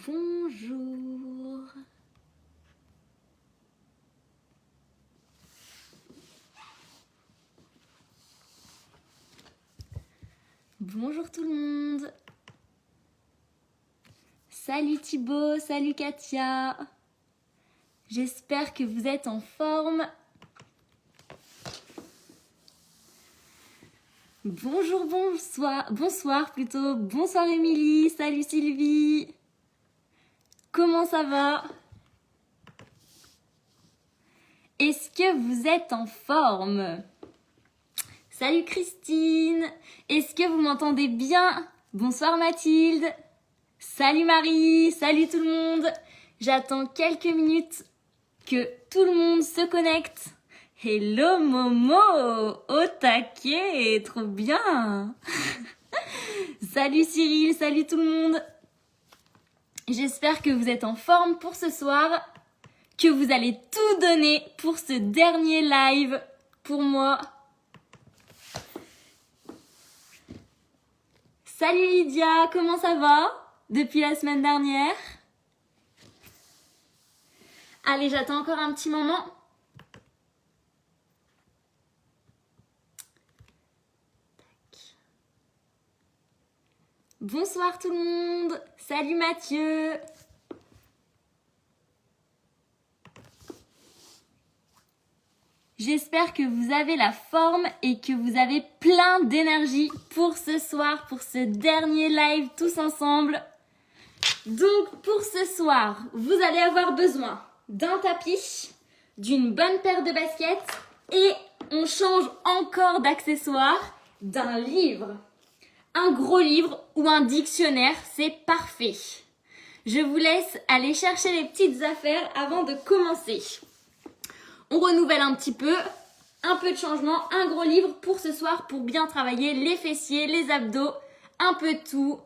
Bonjour. Bonjour tout le monde. Salut Thibaut, salut Katia. J'espère que vous êtes en forme. Bonjour, bonsoir plutôt. Bonsoir Émilie, salut Sylvie. Comment ça va? Est-ce que vous êtes en forme? Salut Christine. Est-ce que vous m'entendez bien? Bonsoir Mathilde. Salut Marie, salut tout le monde. J'attends quelques minutes que tout le monde se connecte. Hello Momo, au taquet, trop bien. Salut Cyril, salut tout le monde. J'espère que vous êtes en forme pour ce soir, que vous allez tout donner pour ce dernier live pour moi. Salut Lydia, comment ça va depuis la semaine dernière? Allez, j'attends encore un petit moment. Bonsoir tout le monde. Salut Mathieu. J'espère que vous avez la forme et que vous avez plein d'énergie pour ce soir, pour ce dernier live tous ensemble. Donc pour ce soir, vous allez avoir besoin d'un tapis, d'une bonne paire de baskets et on change encore d'accessoires, d'un livre. Un gros livre ou un dictionnaire, c'est parfait. Je vous laisse aller chercher les petites affaires avant de commencer. On renouvelle un petit peu de changement, un gros livre pour ce soir pour bien travailler les fessiers, les abdos, un peu de tout.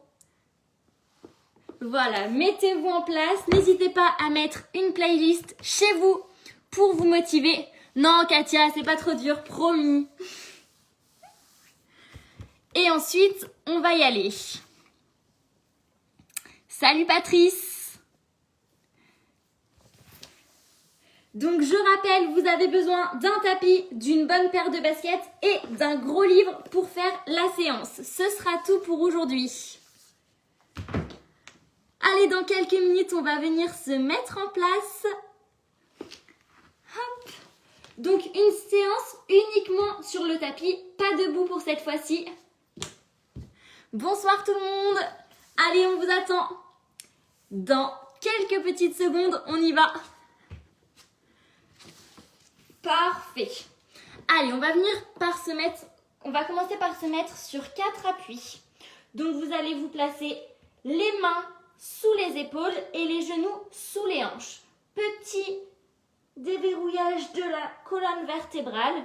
Voilà, mettez-vous en place. N'hésitez pas à mettre une playlist chez vous pour vous motiver. Non, Katia, c'est pas trop dur, promis. Et ensuite, on va y aller. Salut Patrice. Donc je rappelle, vous avez besoin d'un tapis, d'une bonne paire de baskets et d'un gros livre pour faire la séance. Ce sera tout pour aujourd'hui. Allez, dans quelques minutes, on va venir se mettre en place. Hop. Donc une séance uniquement sur le tapis, pas debout pour cette fois-ci. Bonsoir tout le monde. Allez, on vous attend. Dans quelques petites secondes, on y va. Parfait. Allez, on va commencer par se mettre sur 4 appuis. Donc vous allez vous placer les mains sous les épaules et les genoux sous les hanches. Petit déverrouillage de la colonne vertébrale.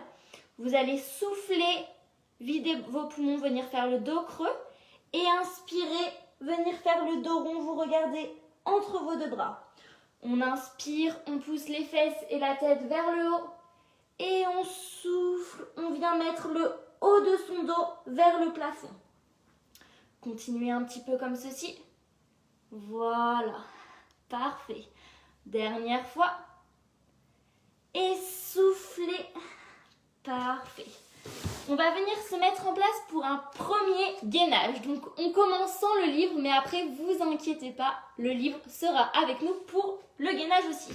Vous allez souffler, vider vos poumons, venir faire le dos creux. Et inspirez, venir faire le dos rond, vous regardez entre vos deux bras. On inspire, on pousse les fesses et la tête vers le haut. Et on souffle, on vient mettre le haut de son dos vers le plafond. Continuez un petit peu comme ceci. Voilà, parfait. Dernière fois. Et soufflez. Parfait. On va venir se mettre en place pour un premier gainage. Donc on commence sans le livre, mais après vous inquiétez pas, le livre sera avec nous pour le gainage aussi.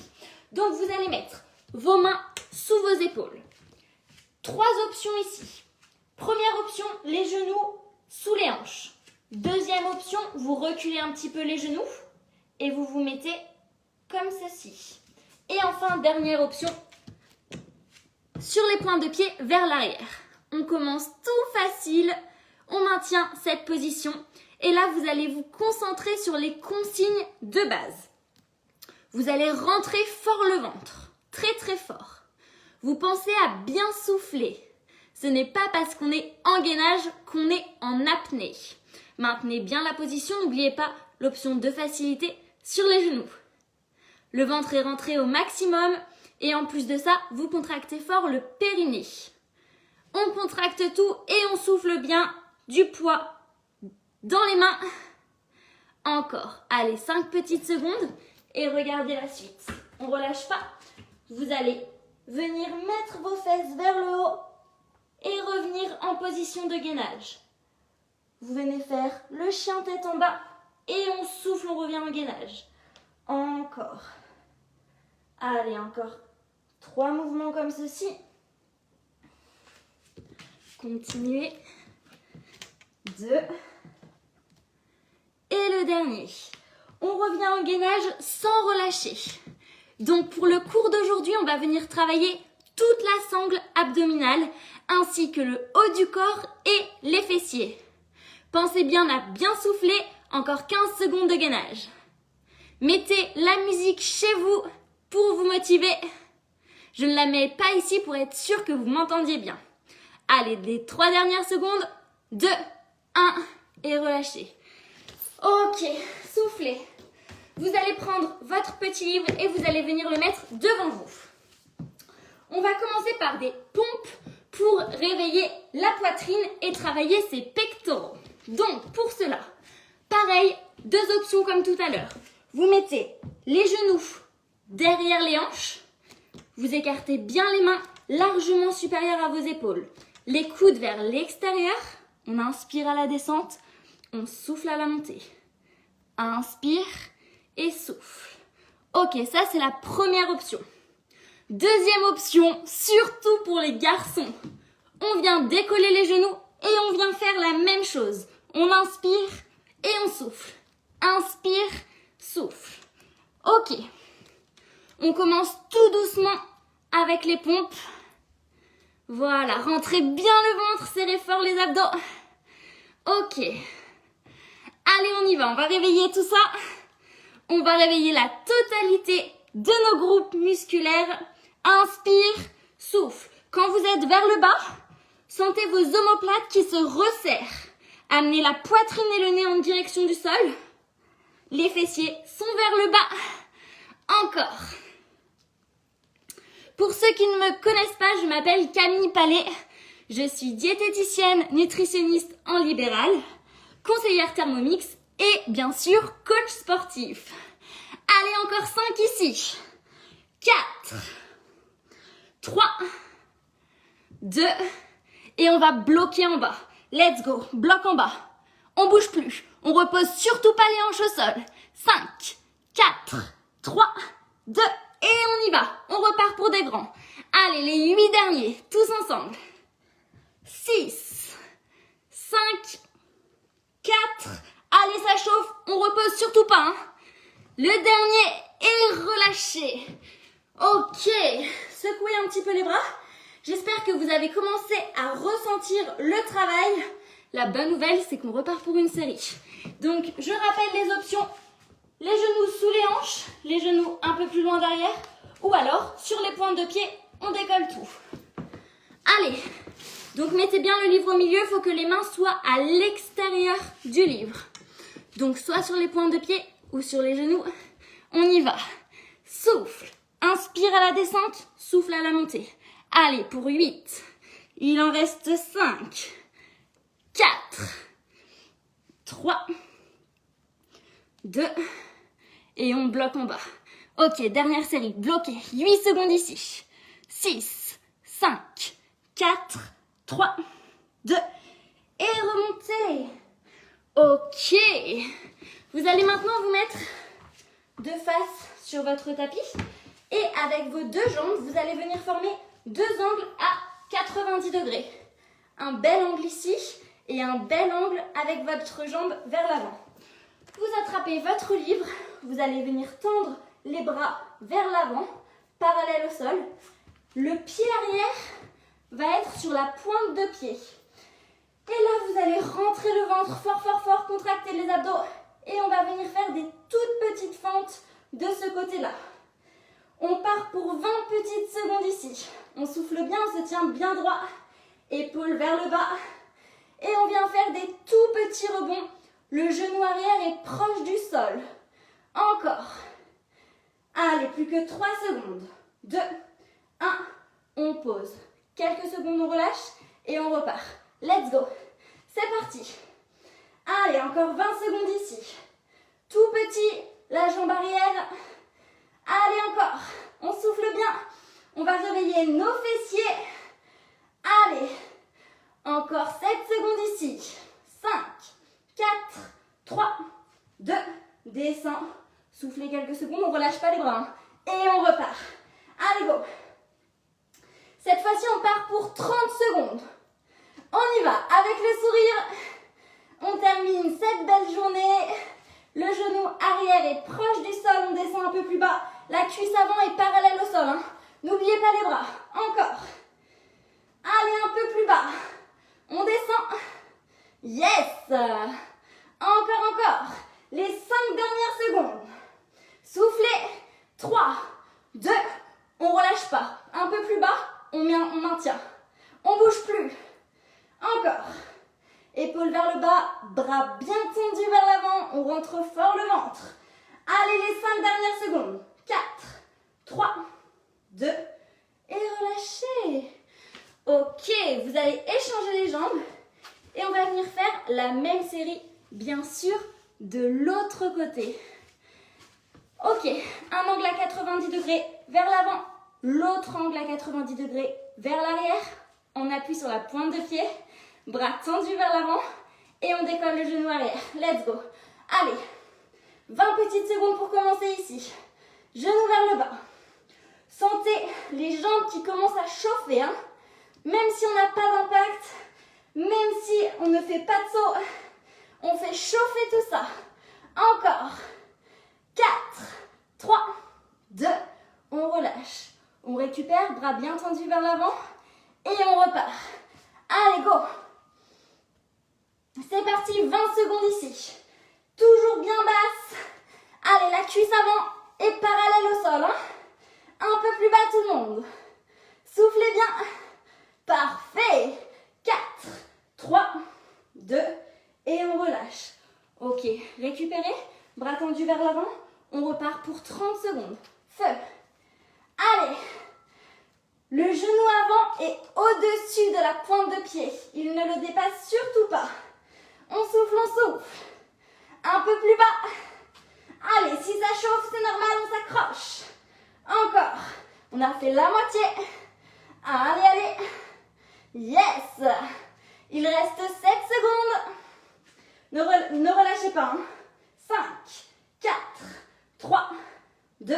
Donc vous allez mettre vos mains sous vos épaules. 3 options ici. Première option, les genoux sous les hanches. Deuxième option, vous reculez un petit peu les genoux et vous vous mettez comme ceci. Et enfin, dernière option, sur les pointes de pied vers l'arrière. On commence tout facile, on maintient cette position et là vous allez vous concentrer sur les consignes de base. Vous allez rentrer fort le ventre, très très fort. Vous pensez à bien souffler. Ce n'est pas parce qu'on est en gainage qu'on est en apnée. Maintenez bien la position, n'oubliez pas l'option de facilité sur les genoux. Le ventre est rentré au maximum et en plus de ça, vous contractez fort le périnée. On contracte tout et on souffle bien du poids dans les mains. Encore. Allez, 5 petites secondes et regardez la suite. On ne relâche pas. Vous allez venir mettre vos fesses vers le haut et revenir en position de gainage. Vous venez faire le chien tête en bas et on souffle, on revient en gainage. Encore. Allez, encore 3 mouvements comme ceci. Continuez. 2. Et le dernier. On revient en gainage sans relâcher. Donc pour le cours d'aujourd'hui, on va venir travailler toute la sangle abdominale ainsi que le haut du corps et les fessiers. Pensez bien à bien souffler, encore 15 secondes de gainage. Mettez la musique chez vous pour vous motiver. Je ne la mets pas ici pour être sûr que vous m'entendiez bien. Allez, les 3 dernières secondes. 2, 1 et relâchez. Ok, soufflez. Vous allez prendre votre petit livre et vous allez venir le mettre devant vous. On va commencer par des pompes pour réveiller la poitrine et travailler ses pectoraux. Donc, pour cela, pareil, 2 options comme tout à l'heure. Vous mettez les genoux derrière les hanches. Vous écartez bien les mains largement supérieures à vos épaules. Les coudes vers l'extérieur. On inspire à la descente. On souffle à la montée. Inspire et souffle. Ok, ça c'est la première option. Deuxième option, surtout pour les garçons. On vient décoller les genoux et on vient faire la même chose. On inspire et on souffle. Inspire, souffle. Ok. On commence tout doucement avec les pompes. Voilà, rentrez bien le ventre, serrez fort les abdos. Ok. Allez, on y va, on va réveiller tout ça. On va réveiller la totalité de nos groupes musculaires. Inspire, souffle. Quand vous êtes vers le bas, sentez vos omoplates qui se resserrent. Amenez la poitrine et le nez en direction du sol. Les fessiers sont vers le bas. Encore. Pour ceux qui ne me connaissent pas, je m'appelle Camille Palais. Je suis diététicienne, nutritionniste en libéral, conseillère Thermomix et bien sûr coach sportif. Allez, encore 5 ici. 4, 3, 2 et on va bloquer en bas. Let's go, bloc en bas. On bouge plus. On repose surtout pas les hanches au sol. 5, 4, 3, 2 et on y va. On repart pour des grands. Allez, les 8 derniers, tous ensemble. 6, 5, 4. Allez, ça chauffe. On repose surtout pas. Hein. Le dernier est relâché. Ok, secouez un petit peu les bras. J'espère que vous avez commencé à ressentir le travail. La bonne nouvelle, c'est qu'on repart pour une série. Donc, je rappelle les options. Les genoux sous les hanches, les genoux un peu plus loin derrière. Ou alors, sur les pointes de pied, on décolle tout. Allez, donc mettez bien le livre au milieu. Il faut que les mains soient à l'extérieur du livre. Donc, soit sur les pointes de pied ou sur les genoux. On y va. Souffle. Inspire à la descente, souffle à la montée. Allez, pour 8. Il en reste 5. 4. 3. 2. Et on bloque en bas. Ok, dernière série. Bloqué. 8 secondes ici. 6. 5. 4. 3. 2. Et remontez. Ok. Vous allez maintenant vous mettre de face sur votre tapis. Et avec vos 2 jambes, vous allez venir former 2 angles à 90 degrés. Un bel angle ici et un bel angle avec votre jambe vers l'avant. Vous attrapez votre livre, vous allez venir tendre les bras vers l'avant, parallèle au sol. Le pied arrière va être sur la pointe de pied. Et là, vous allez rentrer le ventre fort, fort, fort, contracter les abdos. Et on va venir faire des toutes petites fentes de ce côté-là. On part pour 20 petites secondes ici. On souffle bien, on se tient bien droit. Épaules vers le bas. Et on vient faire des tout petits rebonds. Le genou arrière est proche du sol. Encore. Allez, plus que 3 secondes. 2, 1. On pose. Quelques secondes, on relâche. Et on repart. Let's go. C'est parti. Allez, encore 20 secondes ici. tout petit, la jambe arrière. Allez, encore. On souffle bien. On va réveiller nos fessiers. Allez. Encore 7 secondes ici. 5, 4, 3, 2, descend. Soufflez quelques secondes, on ne relâche pas les bras. Hein. Et on repart. Allez, go. Cette fois-ci, on part pour 30 secondes. On y va avec le sourire. On termine cette belle journée. Le genou arrière est proche du sol. On descend un peu plus bas. La cuisse avant est parallèle au sol. Hein. N'oubliez pas les bras. Encore. Allez, un peu plus bas. On descend. Yes. Encore. Les 5 dernières secondes. Soufflez. 3, 2, on relâche pas. Un peu plus bas, on maintient. On bouge plus. Encore. Épaules vers le bas, bras bien tendus vers l'avant. On rentre fort le ventre. Allez, les 5 dernières secondes. 4, 3, 2, et relâchez. Ok, vous allez échanger les jambes. Et on va venir faire la même série, bien sûr, de l'autre côté. Ok, un angle à 90 degrés vers l'avant, l'autre angle à 90 degrés vers l'arrière. On appuie sur la pointe de pied, bras tendus vers l'avant et on décolle le genou arrière. Let's go. Allez, 20 petites secondes pour commencer ici. Genou vers le bas. Sentez les jambes qui commencent à chauffer. Hein. Même si on n'a pas d'impact, même si on ne fait pas de saut, on fait chauffer tout ça. Encore. 4, 3, 2, on relâche. On récupère, bras bien tendus vers l'avant et on repart. Allez, go. C'est parti, 20 secondes ici. Toujours bien basse. Allez, la cuisse avant est parallèle au sol. Hein. Un peu plus bas tout le monde. Soufflez bien. Parfait. 4, 3, 2 et on relâche. Ok, récupérez. Bras tendus vers l'avant. On repart pour 30 secondes. Feu. Allez. Le genou avant est au-dessus de la pointe de pied. Il ne le dépasse surtout pas. On souffle. Un peu plus bas. Allez, si ça chauffe, c'est normal, on s'accroche. Encore. On a fait la moitié. Allez. Yes. Il reste 7 secondes. Ne relâchez pas. Hein. 5, 4, 3, 2,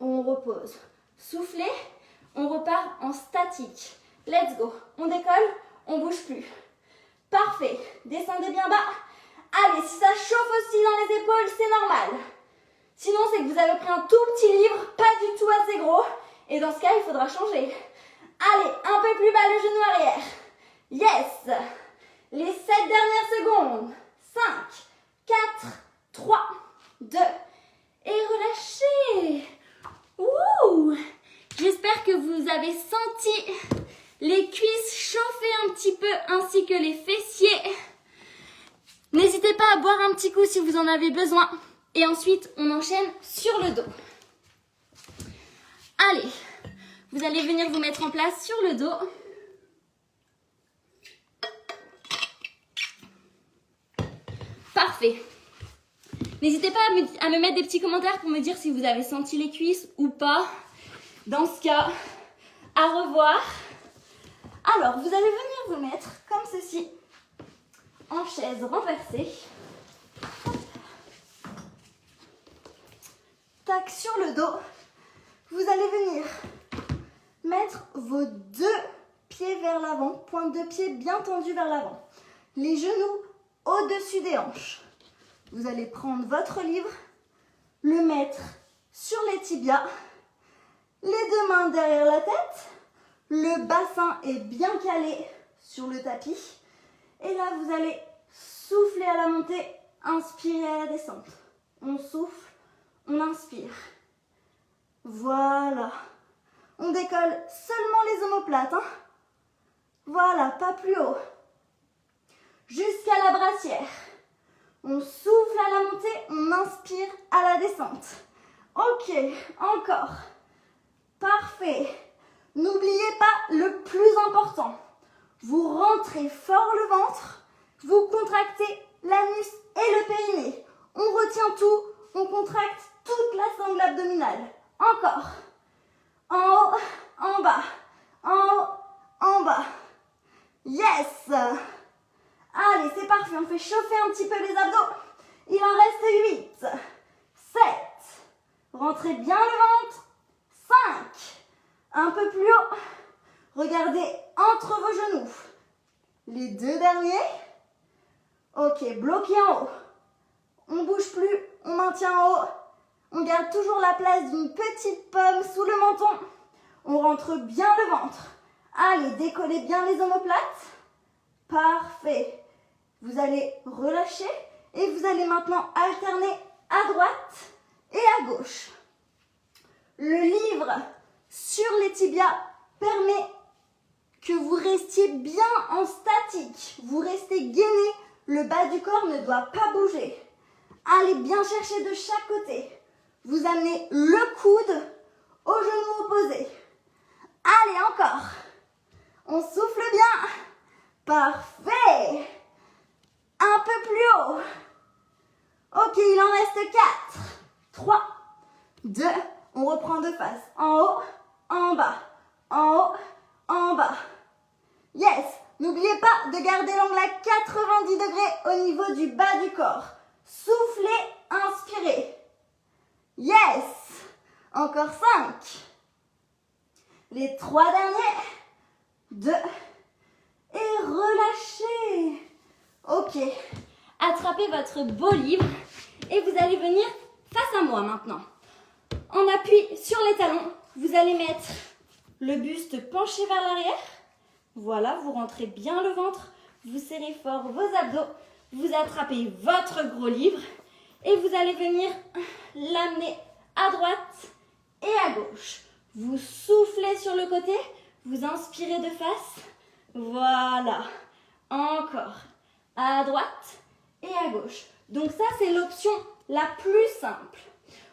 on repose. Soufflez, on repart en statique. Let's go. On décolle, on bouge plus. Parfait. Descendez bien bas. Allez, si ça chauffe aussi dans les épaules, c'est normal. Sinon, c'est que vous avez pris un tout petit livre, pas du tout assez gros. Et dans ce cas, il faudra changer. Allez, un peu plus bas le genou arrière. Yes. Les 7 dernières secondes. 5, 4, 3, 2, et relâchez. Ouh. J'espère que vous avez senti les cuisses chauffer un petit peu, ainsi que les fessiers. N'hésitez pas à boire un petit coup si vous en avez besoin. Et ensuite, on enchaîne sur le dos. Allez, vous allez venir vous mettre en place sur le dos. Parfait. N'hésitez pas à me mettre des petits commentaires pour me dire si vous avez senti les cuisses ou pas. Dans ce cas, à revoir. Alors, vous allez venir vous mettre comme ceci, en chaise renversée. Tac sur le dos. Vous allez venir mettre vos 2 pieds vers l'avant, pointe de pied bien tendue vers l'avant. Les genoux au-dessus des hanches. Vous allez prendre votre livre, le mettre sur les tibias, les 2 mains derrière la tête, le bassin est bien calé sur le tapis. Et là, vous allez souffler à la montée, inspirer à la descente. On souffle, on inspire. Voilà. On décolle seulement les omoplates. Hein. Voilà, pas plus haut. Jusqu'à la brassière. On souffle à la montée, on inspire à la descente. Ok, encore. Parfait. N'oubliez pas le plus important. Vous rentrez fort le ventre, vous contractez l'anus et le périnée. On retient tout, on contracte toute la sangle abdominale. Encore. En haut, en bas. En haut, en bas. Yes! Allez, c'est parfait, on fait chauffer un petit peu les abdos. Il en reste 8, 7. Rentrez bien le ventre. 5. Un peu plus haut. Regardez entre vos genoux. Les 2 derniers. Ok, bloqué en haut. On ne bouge plus, on maintient en haut. On garde toujours la place d'une petite pomme sous le menton. On rentre bien le ventre. Allez, décollez bien les omoplates. Parfait. Vous allez relâcher et vous allez maintenant alterner à droite et à gauche. Le livre sur les tibias permet que vous restiez bien en statique. Vous restez gainé, le bas du corps ne doit pas bouger. Allez bien chercher de chaque côté. Vous amenez le coude au genou opposé. Allez, encore. On souffle bien. Parfait. Un peu plus haut. Ok, il en reste 4. 3, 2, on reprend de face. En haut, en bas. En haut, en bas. Yes. N'oubliez pas de garder l'angle à 90 degrés au niveau du bas du corps. Soufflez, inspirez. Yes. Encore 5. Les 3 derniers. 2. Et relâchez. Ok. Attrapez votre beau livre et vous allez venir face à moi maintenant. En appui sur les talons, vous allez mettre le buste penché vers l'arrière. Voilà, vous rentrez bien le ventre, vous serrez fort vos abdos, vous attrapez votre gros livre et vous allez venir l'amener à droite et à gauche. Vous soufflez sur le côté, vous inspirez de face. Voilà, encore à droite et à gauche. Donc ça, c'est l'option la plus simple.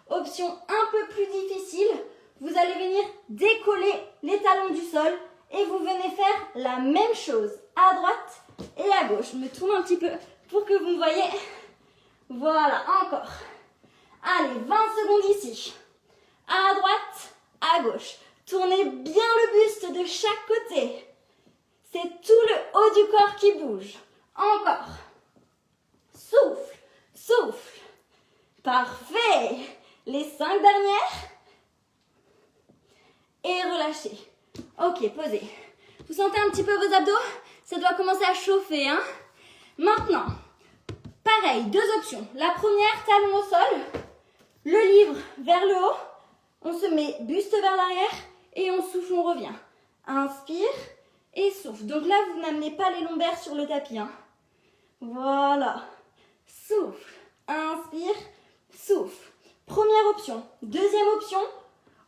Option un peu plus difficile, vous allez venir décoller les talons du sol et vous venez faire la même chose à droite et à gauche. Je me tourne un petit peu pour que vous me voyez. Voilà, encore. Allez, 20 secondes ici. À droite, à gauche. Tournez bien le buste de chaque côté. C'est tout le haut du corps qui bouge. Encore. Souffle, souffle. Parfait. Les 5 dernières. Et relâchez. Ok, posez. Vous sentez un petit peu vos abdos? Ça doit commencer à chauffer, hein? Maintenant, pareil, 2 options. La première, talon au sol. Le livre vers le haut. On se met buste vers l'arrière et on souffle, on revient. Inspire et souffle. Donc là, vous n'amenez pas les lombaires sur le tapis, hein? Voilà. Souffle. Inspire. Souffle. Première option. Deuxième option,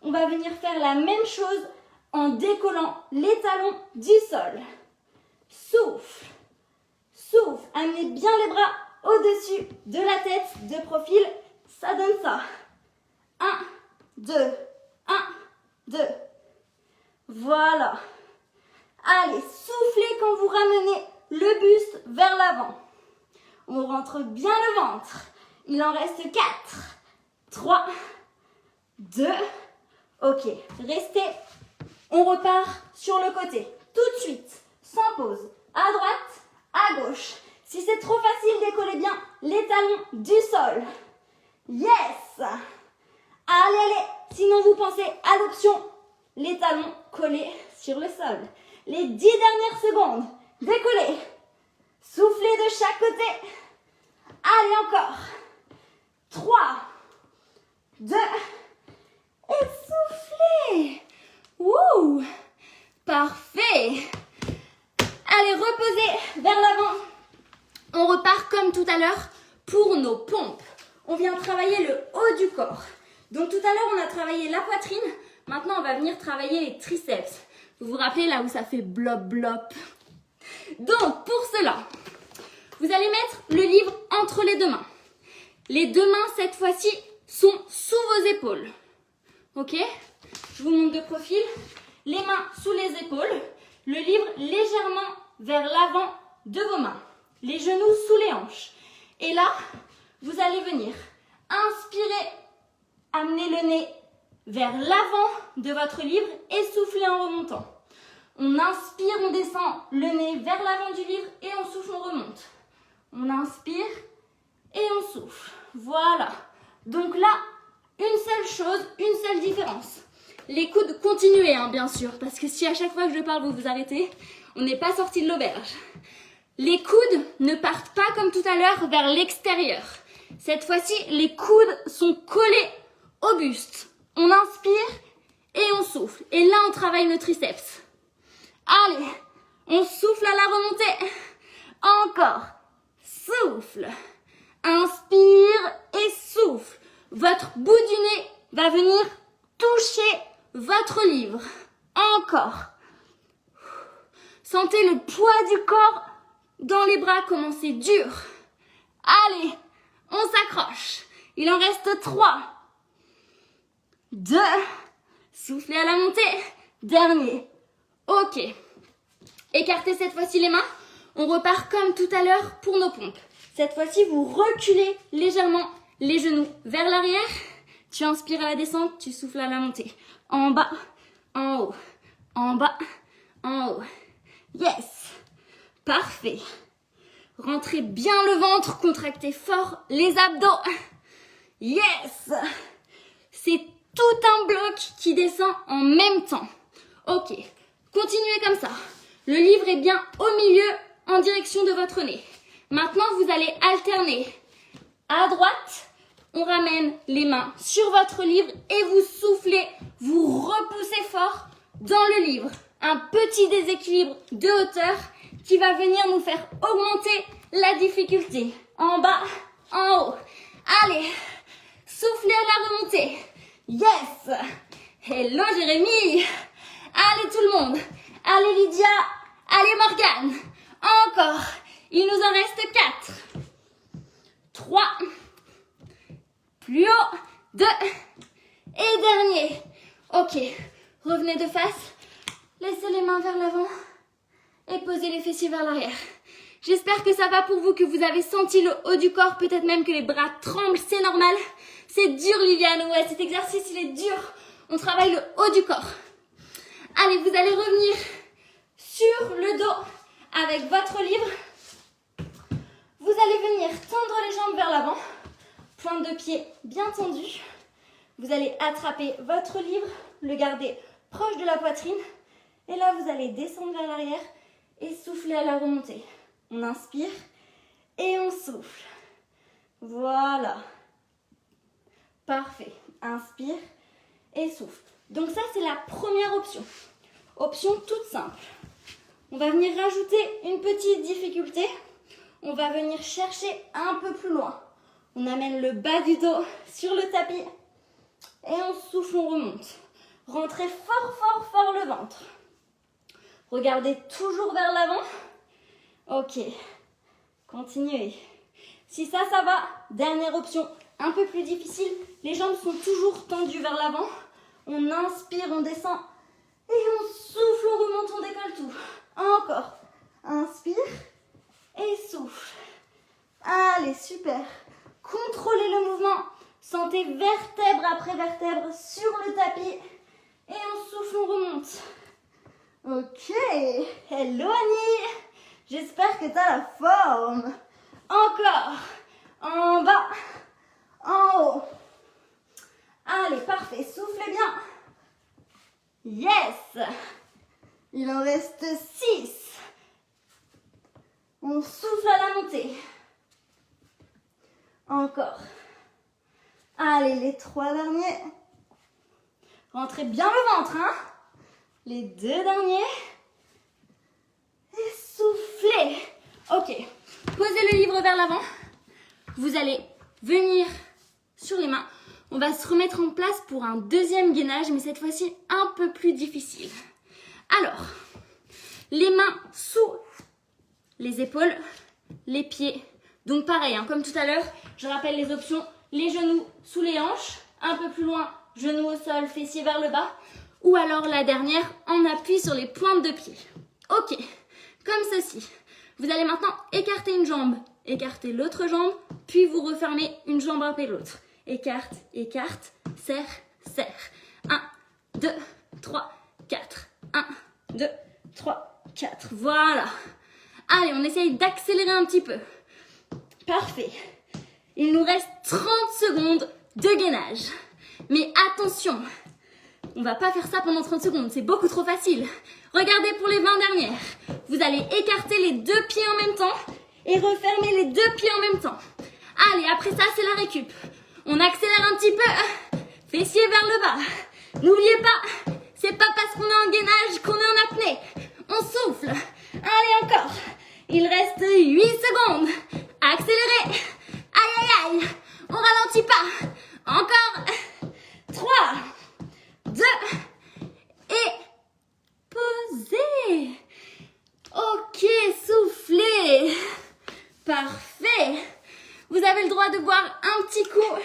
on va venir faire la même chose en décollant les talons du sol. Souffle. Souffle. Amenez bien les bras au-dessus de la tête, de profil. Ça donne ça. 1, 2, 1, 2. Voilà. Allez, soufflez quand vous ramenez le buste vers l'avant. On rentre bien le ventre. Il en reste 4, 3, 2. Ok, restez. On repart sur le côté. Tout de suite, sans pause. À droite, à gauche. Si c'est trop facile, décollez bien les talons du sol. Yes. Allez, allez. Sinon, vous pensez à l'option les talons collés sur le sol. Les 10 dernières secondes. Décollez. Soufflez de chaque côté. Allez, encore. 3, 2, et soufflez. Wouh. Parfait. Allez, reposez vers l'avant. On repart comme tout à l'heure pour nos pompes. On vient travailler le haut du corps. Donc tout à l'heure, on a travaillé la poitrine. Maintenant, on va venir travailler les triceps. Vous vous rappelez là où ça fait blop blop? Donc, pour cela, vous allez mettre le livre entre les 2 mains. Les 2 mains, cette fois-ci, sont sous vos épaules. Ok? Je vous montre de profil. Les mains sous les épaules. Le livre légèrement vers l'avant de vos mains. Les genoux sous les hanches. Et là, vous allez venir inspirer, amener le nez vers l'avant de votre livre et souffler en remontant. On inspire, on descend le nez vers l'avant du livre et on souffle, on remonte. On inspire et on souffle. Voilà. Donc là, une seule chose, une seule différence. Les coudes, continuez bien sûr, parce que si à chaque fois que je parle, vous vous arrêtez, on n'est pas sorti de l'auberge. Les coudes ne partent pas comme tout à l'heure vers l'extérieur. Cette fois-ci, les coudes sont collés au buste. On inspire et on souffle. Et là, on travaille nos triceps. Allez, on souffle à la remontée. Encore. Souffle. Inspire et souffle. Votre bout du nez va venir toucher votre livre. Encore. Sentez le poids du corps dans les bras, comment c'est dur. Allez, on s'accroche. Il en reste 3. 2. Soufflez à la montée. Dernier. Ok. Écartez cette fois-ci les mains. On repart comme tout à l'heure pour nos pompes. Cette fois-ci, vous reculez légèrement les genoux vers l'arrière. Tu inspires à la descente, tu souffles à la montée. En bas, en haut, en bas, en haut. Yes. Parfait. Rentrez bien le ventre, contractez fort les abdos. Yes. C'est tout un bloc qui descend en même temps. Ok. Continuez comme ça. Le livre est bien au milieu, en direction de votre nez. Maintenant, vous allez alterner. À droite, on ramène les mains sur votre livre et vous soufflez, vous repoussez fort dans le livre. Un petit déséquilibre de hauteur qui va venir nous faire augmenter la difficulté. En bas, en haut. Allez, soufflez à la remontée. Yes. Hello Jérémy. Allez tout le monde. Allez Lydia. Allez Morgane. Encore. Il nous en reste 4. 3. Plus haut. 2. Et dernier. Ok. Revenez de face. Laissez les mains vers l'avant. Et posez les fessiers vers l'arrière. J'espère que ça va pour vous, que vous avez senti le haut du corps. Peut-être même que les bras tremblent. C'est normal. C'est dur Liliane. Ouais, cet exercice il est dur. On travaille le haut du corps. Allez, vous allez revenir sur le dos avec votre livre. Vous allez venir tendre les jambes vers l'avant. Pointe de pied bien tendue. Vous allez attraper votre livre, le garder proche de la poitrine. Et là, vous allez descendre vers l'arrière et souffler à la remontée. On inspire et on souffle. Voilà. Parfait. Inspire et souffle. Donc ça, c'est la première option. Option toute simple. On va venir rajouter une petite difficulté. On va venir chercher un peu plus loin. On amène le bas du dos sur le tapis. Et on souffle, on remonte. Rentrez fort, fort, fort le ventre. Regardez toujours vers l'avant. Ok. Continuez. Si ça va, dernière option, un peu plus difficile. Les jambes sont toujours tendues vers l'avant. On inspire, on descend. Et on souffle, on remonte, on décolle tout. Encore. Inspire. Et souffle. Allez, super. Contrôlez le mouvement. Sentez vertèbre après vertèbre sur le tapis. Et on souffle, on remonte. Ok. Hello Annie. J'espère que tu as la forme. Encore. En bas. En haut. Allez, parfait. Soufflez bien. Yes. Il en reste 6. On souffle à la montée. Encore. Allez, les 3 derniers. Rentrez bien le ventre, hein. Les 2 derniers. Et soufflez. Ok. Posez le livre vers l'avant. Vous allez venir sur les mains. On va se remettre en place pour un deuxième gainage, mais cette fois-ci un peu plus difficile. Alors, les mains sous les épaules, les pieds. Donc pareil, comme tout à l'heure, je rappelle les options. Les genoux sous les hanches, un peu plus loin, genoux au sol, fessiers vers le bas. Ou alors la dernière, en appui sur les pointes de pied. Ok, comme ceci. Vous allez maintenant écarter une jambe écartez l'autre jambe, puis vous refermez une jambe après l'autre. Écarte, écarte, serre, serre. 1, 2, 3, 4. 1, 2, 3, 4. Voilà. Allez, on essaye d'accélérer un petit peu. Parfait. Il nous reste 30 secondes de gainage. Mais attention, on ne va pas faire ça pendant 30 secondes, c'est beaucoup trop facile. Regardez pour les 20 dernières. Vous allez écarter les deux pieds en même temps et refermer les deux pieds en même temps. Allez, après ça, c'est la récup. On accélère un petit peu. Fessiers vers le bas. N'oubliez pas, c'est pas parce qu'on est en gainage qu'on est en apnée. On souffle. Allez, encore. Il reste 8 secondes. Accélérez. Aïe, aïe, aïe. On ralentit pas. Encore. 3, 2, et posez. Ok, soufflez. Parfait. Vous avez le droit de boire un petit coup.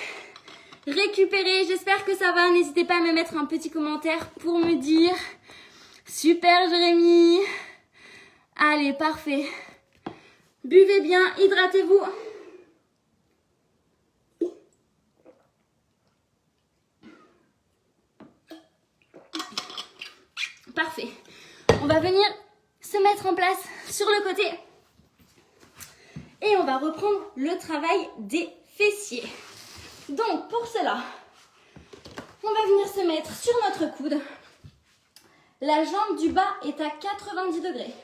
Récupérez, j'espère que ça va. N'hésitez pas à me mettre un petit commentaire pour me dire. Super Jérémy. Allez, parfait. Buvez bien, hydratez-vous. Parfait. On va venir se mettre en place sur le côté. Et on va reprendre le travail des fessiers. Donc, pour cela, on va venir se mettre sur notre coude. La jambe du bas est à 90 degrés.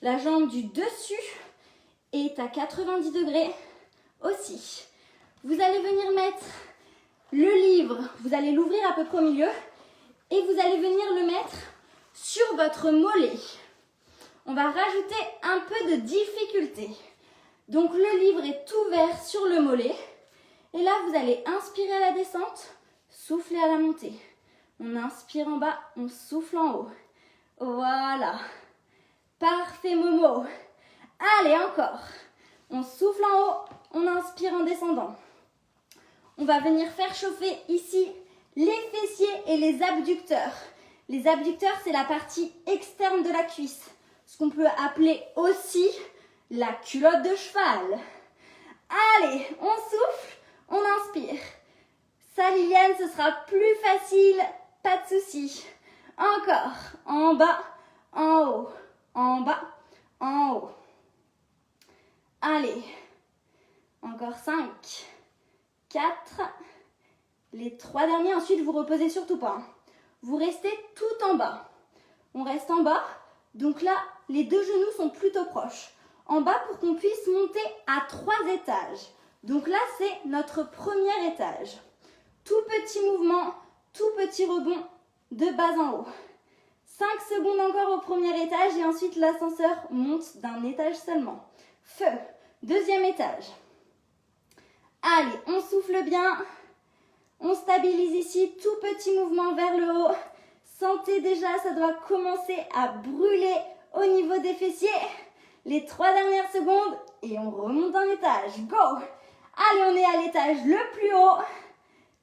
La jambe du dessus est à 90 degrés aussi. Vous allez venir mettre le livre, vous allez l'ouvrir à peu près au milieu et vous allez venir le mettre sur votre mollet. On va rajouter un peu de difficulté. Donc le livre est ouvert sur le mollet. Et là, vous allez inspirer à la descente, souffler à la montée. On inspire en bas, on souffle en haut. Voilà. Parfait, Momo. Allez, encore. On souffle en haut, on inspire en descendant. On va venir faire chauffer ici les fessiers et les abducteurs. Les abducteurs, c'est la partie externe de la cuisse. Ce qu'on peut appeler aussi la culotte de cheval. Allez, on souffle, on inspire. Ça, Liliane, ce sera plus facile, pas de souci. Encore, en bas, en haut, en bas, en haut. Allez, encore 5, 4, les 3 derniers. Ensuite, vous reposez surtout pas. Vous restez tout en bas. On reste en bas. Donc là, les deux genoux sont plutôt proches. En bas pour qu'on puisse monter à 3 étages. Donc là, c'est notre premier étage. Tout petit mouvement, tout petit rebond de bas en haut. 5 secondes encore au premier étage et ensuite l'ascenseur monte d'un étage seulement. Feu, deuxième étage. Allez, on souffle bien. On stabilise ici, tout petit mouvement vers le haut. Sentez déjà, ça doit commencer à brûler au niveau des fessiers. Les 3 dernières secondes et on remonte d'un étage. Go! Allez, on est à l'étage le plus haut.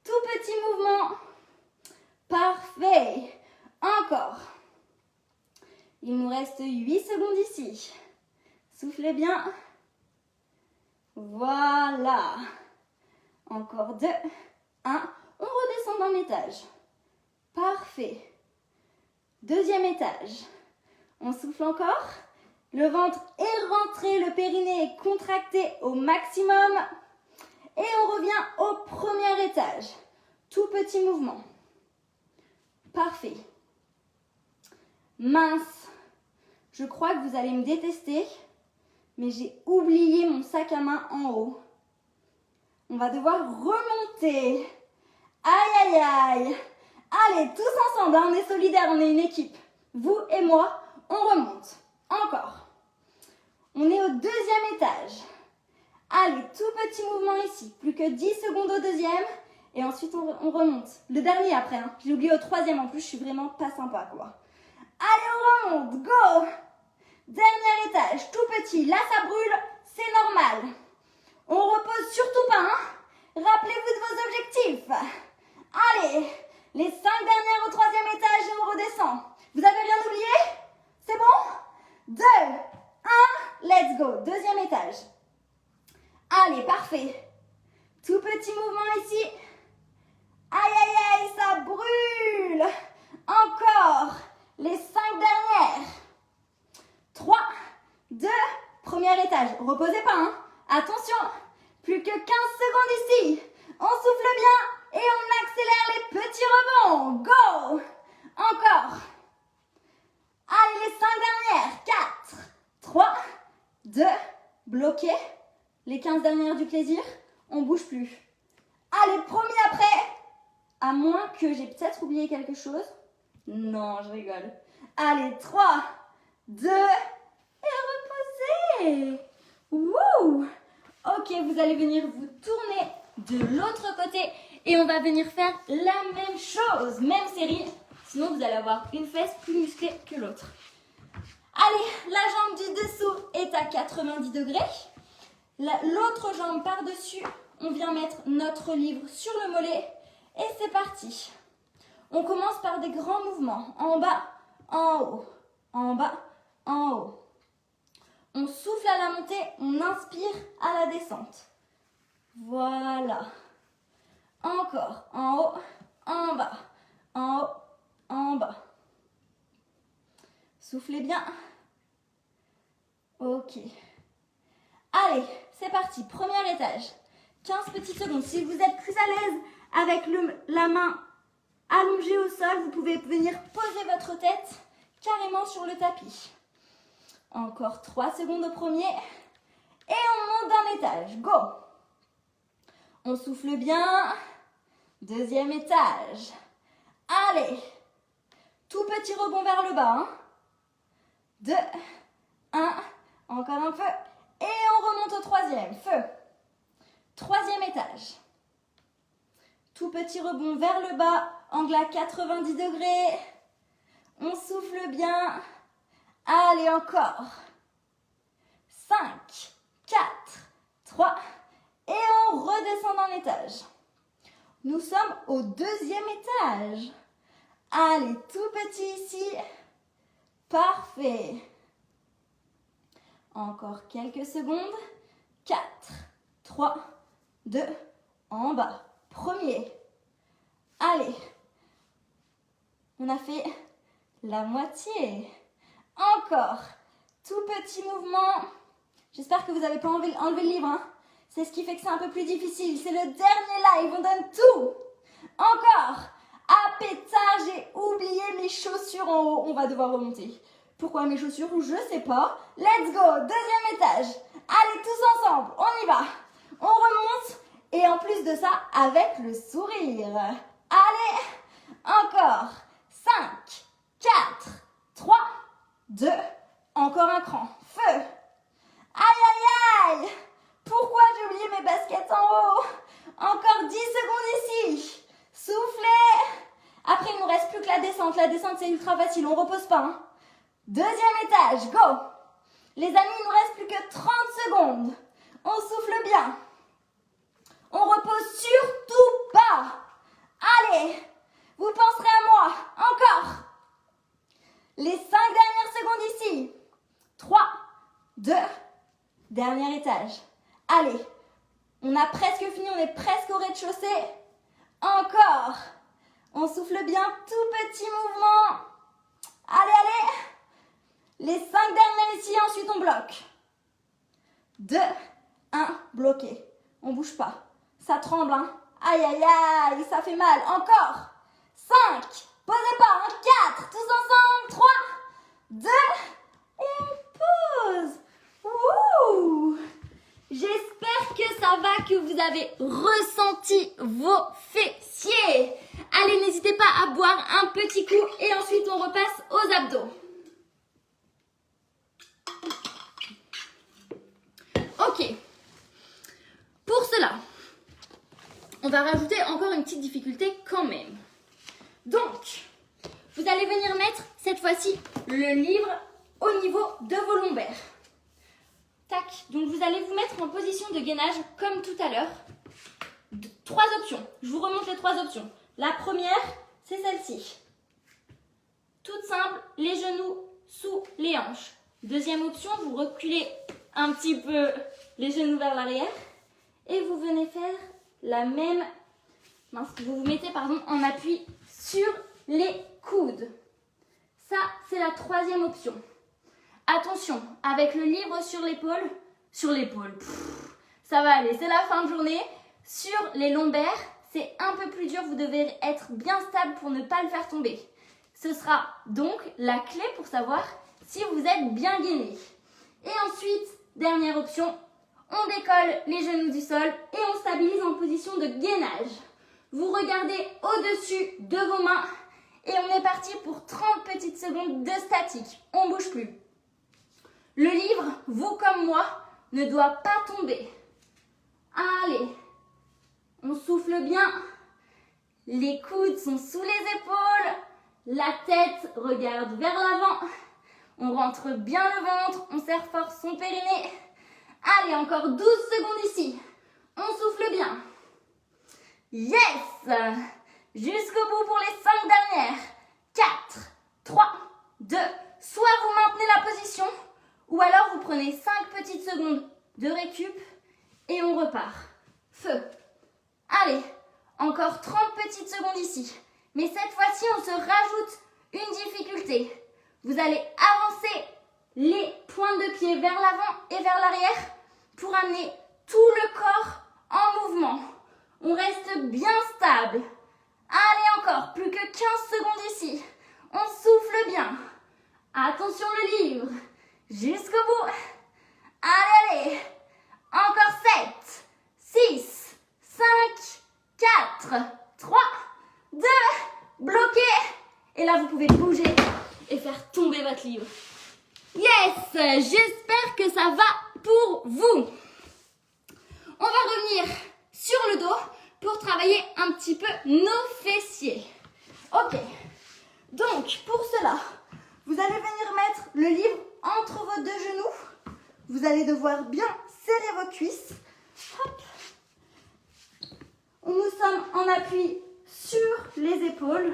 Tout petit mouvement. Parfait. Encore. Il nous reste 8 secondes ici. Soufflez bien. Voilà. Encore 2, 1. On redescend d'un étage. Parfait. Deuxième étage. On souffle encore. Le ventre est rentré, le périnée est contracté au maximum. Et on revient au premier étage. Tout petit mouvement. Parfait. Mince. Je crois que vous allez me détester, mais j'ai oublié mon sac à main en haut. On va devoir remonter. Aïe, aïe, aïe. Allez, tous ensemble, hein, on est solidaires, on est une équipe. Vous et moi, on remonte. Encore. On est au deuxième étage. Allez, tout petit mouvement ici. Plus que 10 secondes au deuxième. Et ensuite, on remonte. Le dernier après. Hein. J'ai oublié au troisième en plus. Je suis vraiment pas sympa, quoi. Allez, on remonte. Go! Dernier étage. Tout petit. Là, ça brûle. C'est normal. On repose surtout pas. Hein. Rappelez-vous de vos objectifs. Allez. Les 5 dernières au troisième étage et on redescend. Vous avez rien oublié? C'est bon? 2, 1, let's go. Deuxième étage. Allez, parfait. Tout petit mouvement ici. Aïe, aïe, aïe, ça brûle. Encore. Les 5 dernières. 3, 2, premier étage. Reposez pas, hein. Attention. Plus que 15 secondes ici. On souffle bien et on accélère les petits rebonds. Go. Encore. Allez, les 5 dernières. 4, 3, 2, bloqué. Les 15 dernières du plaisir. On bouge plus. Allez, promis après. À moins que j'ai peut-être oublié quelque chose. Non, je rigole. Allez, 3, 2, et reposez. Wouh. Ok, vous allez venir vous tourner de l'autre côté et on va venir faire la même chose, même série. Sinon, vous allez avoir une fesse plus musclée que l'autre. Allez, la jambe du dessous est à 90 degrés. L'autre jambe par-dessus, on vient mettre notre livre sur le mollet et c'est parti. On commence par des grands mouvements. En bas, en haut, en bas, en haut. On souffle à la montée, on inspire à la descente. Voilà. Encore, en haut, en bas, en haut, en bas. Soufflez bien. Ok. Allez, c'est parti, premier étage. 15 petites secondes. Si vous êtes plus à l'aise avec la main allongée au sol, vous pouvez venir poser votre tête carrément sur le tapis. Encore 3 secondes au premier. Et on monte d'un étage. Go! On souffle bien. Deuxième étage. Allez. Tout petit rebond vers le bas. 2, 1. Encore un peu. Et on remonte au troisième. Feu. Troisième étage. Tout petit rebond vers le bas. Angle à 90 degrés. On souffle bien. Allez, encore. 5, 4, 3. Et on redescend d'un étage. Nous sommes au deuxième étage. Allez, tout petit ici. Parfait. Encore quelques secondes. 4, 3, 2, en bas. Premier. Allez. On a fait la moitié. Encore. Tout petit mouvement. J'espère que vous n'avez pas enlevé le livre. Hein. C'est ce qui fait que c'est un peu plus difficile. C'est le dernier live. On donne tout. Encore. Ah pétard, j'ai oublié mes chaussures en haut. On va devoir remonter. Pourquoi mes chaussures? Je sais pas. Let's go. Deuxième étage. Allez, tous ensemble. On y va. On remonte. Et en plus de ça, avec le sourire. Allez. Encore. 5, 4, 3, 2. Encore un cran. Feu. Aïe, aïe, aïe. Pourquoi j'ai oublié mes baskets en haut? Encore 10 secondes ici. Soufflez. Après, il nous reste plus que la descente. La descente, c'est ultra facile. On repose pas. Hein. Deuxième étage. Go. Les amis, il nous reste plus que 30 secondes. On souffle bien. On repose surtout pas. Allez. Vous penserez à moi. Encore. Les 5 dernières secondes ici. 3, 2, dernier étage. Allez, on a presque fini, on est presque au rez-de-chaussée. Encore. On souffle bien, tout petit mouvement. Allez, allez. Les 5 dernières ici, ensuite on bloque. 2, 1, bloqué. On bouge pas. Ça tremble, hein. Aïe, aïe, aïe, ça fait mal. Encore. 5, posez pas, hein. 4, tous ensemble. 3, 2, et on pose. Wouh! J'espère que ça va, que vous avez ressenti vos fessiers. Allez, n'hésitez pas à boire un petit coup et ensuite on repasse aux abdos. Ok. Pour cela, on va rajouter encore une petite difficulté quand même. Donc, vous allez venir mettre cette fois-ci le livre au niveau de vos lombaires. Tac. Donc, vous allez vous mettre en position de gainage comme tout à l'heure. 3 options. Je vous remonte les 3 options. La première, c'est celle-ci. Toute simple, les genoux sous les hanches. Deuxième option, vous reculez un petit peu les genoux vers l'arrière. et vous venez faire la même... vous vous mettez en appui sur les coudes. Ça, c'est la troisième option. Attention, avec le livre sur l'épaule, ça va aller, c'est la fin de journée. Sur les lombaires, c'est un peu plus dur, vous devez être bien stable pour ne pas le faire tomber. Ce sera donc la clé pour savoir si vous êtes bien gainé. Et ensuite, dernière option, on décolle les genoux du sol et on stabilise en position de gainage. Vous regardez au-dessus de vos mains et on est parti pour 30 petites secondes de statique. On ne bouge plus. Le livre, vous comme moi, ne doit pas tomber. Allez, on souffle bien. Les coudes sont sous les épaules. La tête regarde vers l'avant. On rentre bien le ventre. On serre fort son périnée. Allez, encore 12 secondes ici. On souffle bien. Yes! Jusqu'au bout pour les 5 dernières. 4, 3, 2. Soit vous maintenez la position, ou alors vous prenez 5 petites secondes de récup et on repart. Feu. Allez, encore 30 petites secondes ici. Mais cette fois-ci, on se rajoute une difficulté. Vous allez avancer les pointes de pied vers l'avant et vers l'arrière pour amener tout le corps en mouvement. On reste bien stable. Allez, encore, plus que 15 secondes ici. On souffle bien. Attention le livre. Jusqu'au bout. Allez, allez. Encore 7, 6, 5, 4, 3, 2, bloqué. Et là, vous pouvez bouger et faire tomber votre livre. Yes, j'espère que ça va pour vous. On va revenir sur le dos pour travailler un petit peu nos fessiers. Ok, donc pour cela, vous allez venir mettre le livre entre vos deux genoux. Vous allez devoir bien serrer vos cuisses. Hop. Nous sommes en appui sur les épaules,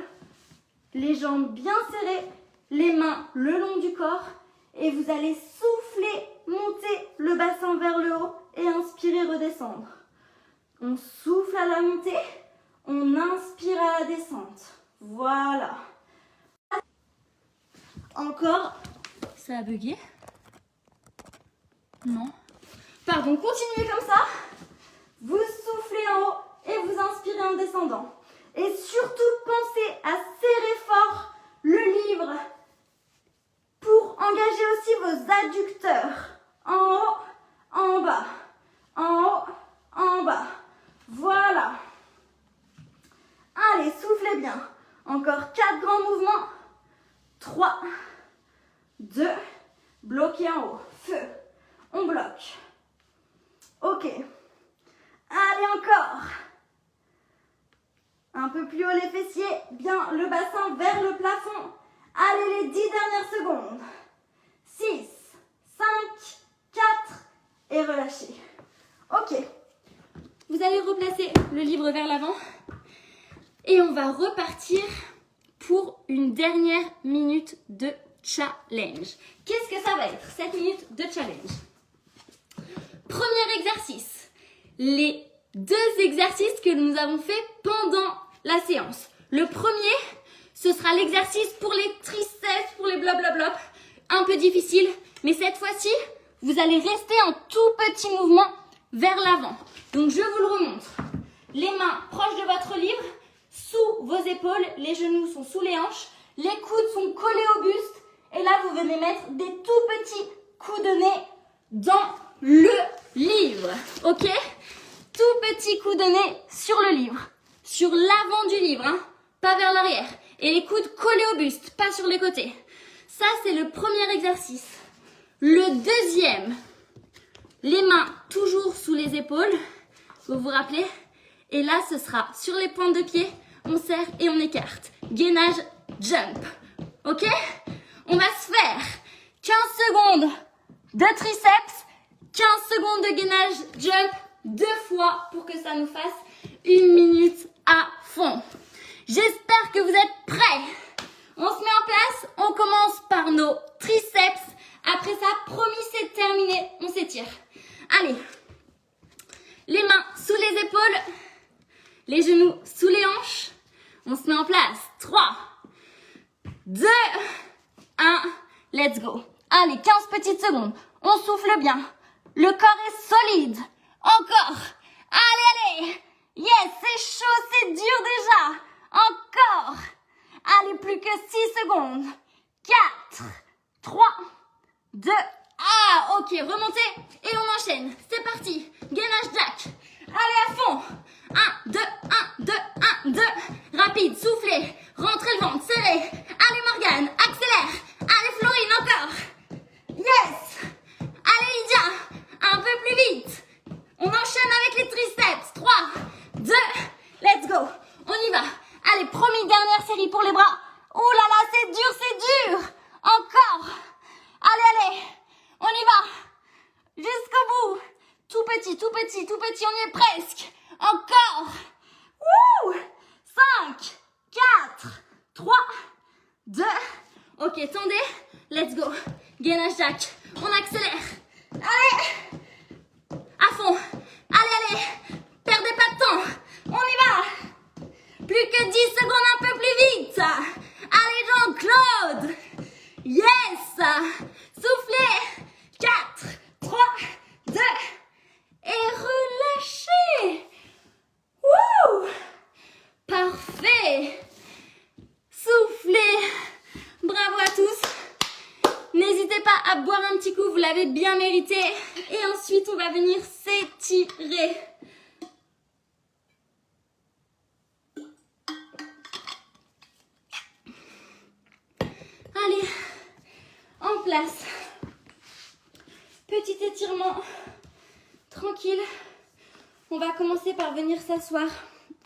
les jambes bien serrées, les mains le long du corps et vous allez souffler, monter le bassin vers le haut et inspirer, redescendre. On souffle à la montée, on inspire à la descente. Voilà. Encore. Ça a bugué? Non. Pardon, continuez comme ça. Vous soufflez en haut et vous inspirez en descendant. Et surtout, pensez à serrer fort le livre pour engager aussi vos adducteurs. En haut, en bas. En haut, en bas. Voilà. Allez, soufflez bien. Encore 4 grands mouvements. 3, 2, bloquez en haut. Feu. On bloque. Ok. Allez, encore. Un peu plus haut les fessiers. Bien le bassin vers le plafond. Allez, les 10 dernières secondes. 6, 5, 4 et relâchez. Ok. Vous allez replacer le livre vers l'avant. Et on va repartir pour une dernière minute de challenge. Qu'est-ce que ça va être, cette minute de challenge? Premier exercice. Les 2 exercices que nous avons fait pendant la séance. Le premier, ce sera l'exercice pour les triceps, pour les blablabla. Un peu difficile, mais cette fois-ci, vous allez rester en tout petit mouvement vers l'avant. Donc, je vous le remontre. Les mains proches de votre livre, sous vos épaules, les genoux sont sous les hanches, les coudes sont collés au buste. Et là, vous venez mettre des tout petits coups de nez dans le livre. Ok? Tout petit coup de nez sur le livre. Sur l'avant du livre, hein, pas vers l'arrière. Et les coudes collés au buste, pas sur les côtés. Ça, c'est le premier exercice. Le deuxième, les mains toujours sous les épaules. Vous vous rappelez? Et là, ce sera sur les pointes de pied. On serre et on écarte. Gainage, jump. Ok? On va se faire 15 secondes de triceps, 15 secondes de gainage, jump, 2 fois pour que ça nous fasse 1 minute à fond. J'espère que vous êtes prêts. On se met en place, on commence par nos triceps. Après ça, promis, c'est terminé, on s'étire. Allez, Les mains sous les épaules, les genoux sous les hanches. On se met en place. 3, 2, 1, let's go. Allez, 15 petites secondes. On souffle bien. Le corps est solide. Encore. Allez, allez. Yes, c'est chaud, c'est dur déjà. Encore. Allez, plus que 6 secondes. 4, 3, 2, ah, ok, remontez et on enchaîne. C'est parti. Gainage jack. Allez à fond. 1, 2, 1, 2, 1, 2. Rapide, soufflez. Rentrez le ventre, serrez. Allez Morgane, accélère. Allez Florine, encore. Yes. Allez Lydia, un peu plus vite. On enchaîne avec les triceps. 3, 2, let's go. On y va. Allez, promis, dernière série pour les bras. Oh là là, c'est dur, c'est dur. Encore. Allez, allez. On y va. Jusqu'au bout. Tout petit, tout petit, tout petit. On y est presque. Encore. Wouh. 5, 4, 3, 2. Ok, tendez. Let's go. Gainage jack. On accélère. Allez. À fond. Allez, allez. Perdez pas de temps. On y va. Plus que 10 secondes, un peu plus vite. Allez, Jean-Claude. Yes. Soufflez. 4, 3, 2. Et relâchez. Wouh. Parfait. Soufflez. Bravo à tous. N'hésitez pas à boire un petit coup, vous l'avez bien mérité. Et ensuite, on va venir s'étirer. Allez, en place. Petit étirement, tranquille. On va commencer par venir s'asseoir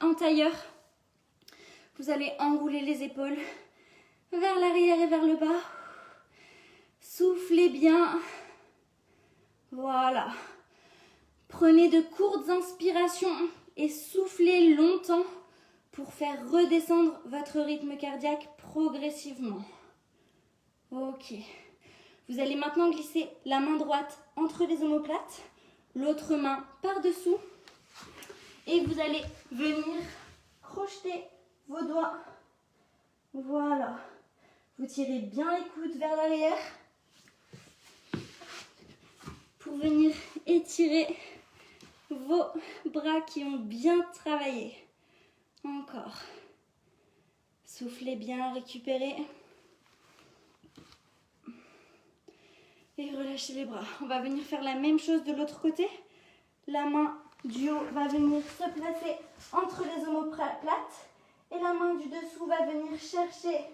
en tailleur. Vous allez enrouler les épaules vers l'arrière et vers le bas. Soufflez bien. Voilà. Prenez de courtes inspirations et soufflez longtemps pour faire redescendre votre rythme cardiaque progressivement. Ok. Vous allez maintenant glisser la main droite entre les omoplates, l'autre main par-dessous et vous allez venir crocheter vos doigts. Voilà. Vous tirez bien les coudes vers l'arrière pour venir étirer vos bras qui ont bien travaillé. Encore. Soufflez bien, récupérez. Et relâchez les bras. On va venir faire la même chose de l'autre côté. La main du haut va venir se placer entre les omoplates et la main du dessous va venir chercher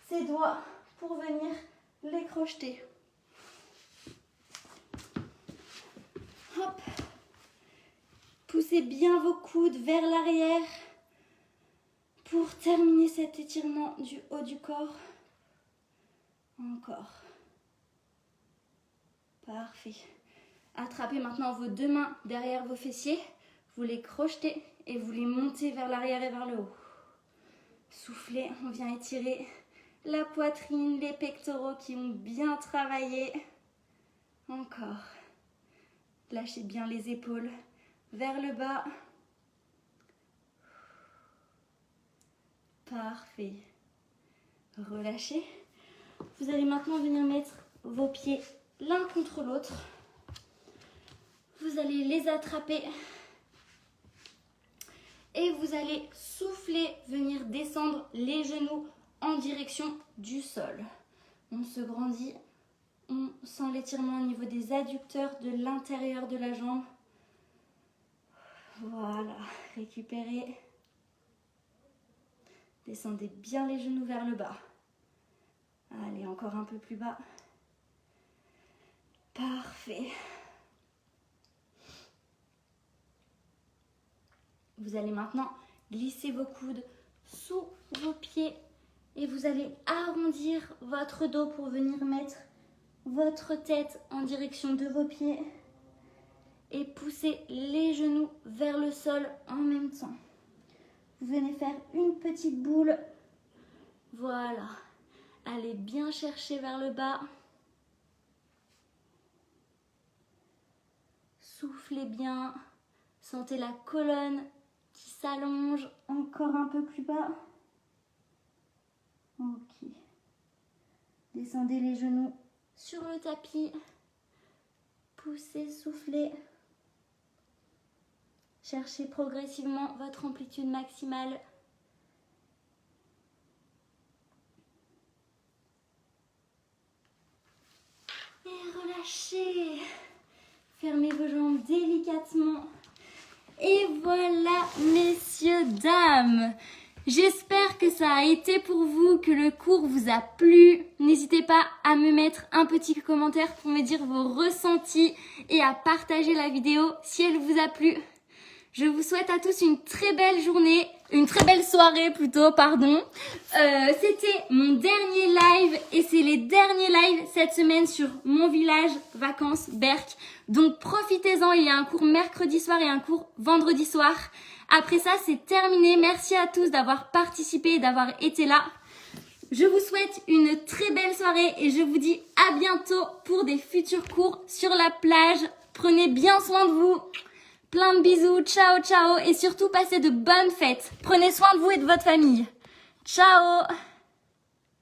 ses doigts pour venir les crocheter. Hop. Poussez bien vos coudes vers l'arrière pour terminer cet étirement du haut du corps. Encore. Parfait. Attrapez maintenant vos deux mains derrière vos fessiers. Vous les crochetez et vous les montez vers l'arrière et vers le haut. Soufflez, on vient étirer la poitrine, les pectoraux qui ont bien travaillé. Encore. Lâchez bien les épaules vers le bas. Parfait. Relâchez. Vous allez maintenant venir mettre vos pieds l'un contre l'autre. Vous allez les attraper et vous allez souffler, venir descendre les genoux en direction du sol. On se grandit, on sent l'étirement au niveau des adducteurs de l'intérieur de la jambe. Voilà, récupérez. Descendez bien les genoux vers le bas. Allez, encore un peu plus bas. Parfait. Vous allez maintenant glisser vos coudes sous vos pieds et vous allez arrondir votre dos pour venir mettre votre tête en direction de vos pieds et pousser les genoux vers le sol en même temps. Vous venez faire une petite boule. Voilà. Allez bien chercher vers le bas. Soufflez bien. Sentez la colonne qui s'allonge encore un peu plus bas. Ok. Descendez les genoux sur le tapis. Poussez, soufflez. Cherchez progressivement votre amplitude maximale. Et relâchez. Fermez vos jambes délicatement. Et voilà, messieurs, dames. J'espère que ça a été pour vous, que le cours vous a plu. N'hésitez pas à me mettre un petit commentaire pour me dire vos ressentis et à partager la vidéo si elle vous a plu. Je vous souhaite à tous une très belle journée, une très belle soirée plutôt, pardon. C'était mon dernier live et c'est les derniers lives cette semaine sur mon village vacances Berck. Donc profitez-en, il y a un cours mercredi soir et un cours vendredi soir. Après ça, c'est terminé. Merci à tous d'avoir participé et d'avoir été là. Je vous souhaite une très belle soirée et je vous dis à bientôt pour des futurs cours sur la plage. Prenez bien soin de vous. Plein de bisous, ciao ciao et surtout passez de bonnes fêtes. Prenez soin de vous et de votre famille. Ciao!